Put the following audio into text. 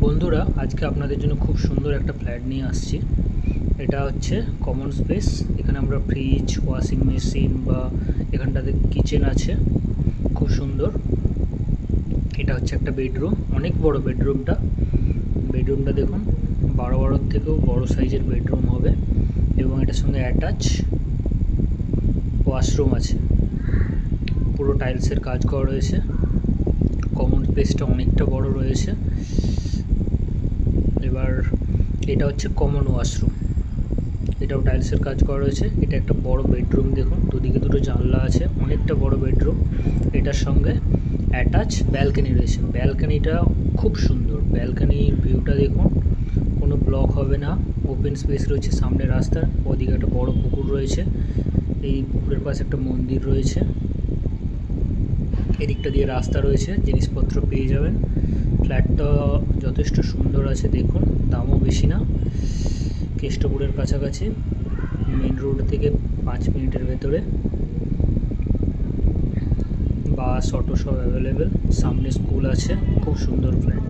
বন্ধুরা, আজকে আপনাদের জন্য খুব সুন্দর একটা ফ্ল্যাট নিয়ে আসছি। এটা হচ্ছে কমন স্পেস। এখানে আমরা ফ্রিজ, ওয়াশিং মেশিন বা এখানটাতে কিচেন আছে, খুব সুন্দর। এটা হচ্ছে একটা বেডরুম, অনেক বড় বেডরুমটা। দেখুন, 12-12 থেকেও বড় সাইজের বেডরুম হবে এবং এটার সঙ্গে অ্যাটাচ ওয়াশরুম আছে। পুরো টাইলসের কাজ করা রয়েছে। কমন স্পেসটা অনেকটা বড় রয়েছে। এবার এটা হচ্ছে কমন ওয়াশরুম, এটাও টাইলসের কাজ করা রয়েছে। এটা একটা বড় বেডরুম, দেখুন দুদিকে দুটো জানলা আছে, অনেকটা বড় বেডরুম। এটার সঙ্গে অ্যাটাচ ব্যালকনি রয়েছে। ব্যালকনিটা খুব সুন্দর, ব্যালকনির ভিউটা দেখুন, কোনো ব্লক হবে না, ওপেন স্পেস রয়েছে। সামনে রাস্তা, ওদিকে একটা বড় পুকুর রয়েছে, এই পুকুরের পাশে একটা মন্দির রয়েছে। এদিকটা দিয়ে রাস্তা রয়েছে, জিনিসপত্র পেয়ে যাবেন। ফ্ল্যাটটা যথেষ্ট সুন্দর আছে, দেখুন, দামও বেশি না, কেষ্টপুরের কাছাকাছি, মেন রোড থেকে 5 মিনিটের ভেতরে। বাস, অটো সব অ্যাভেলেবেল, সামনে স্কুল আছে। খুব সুন্দর ফ্ল্যাট।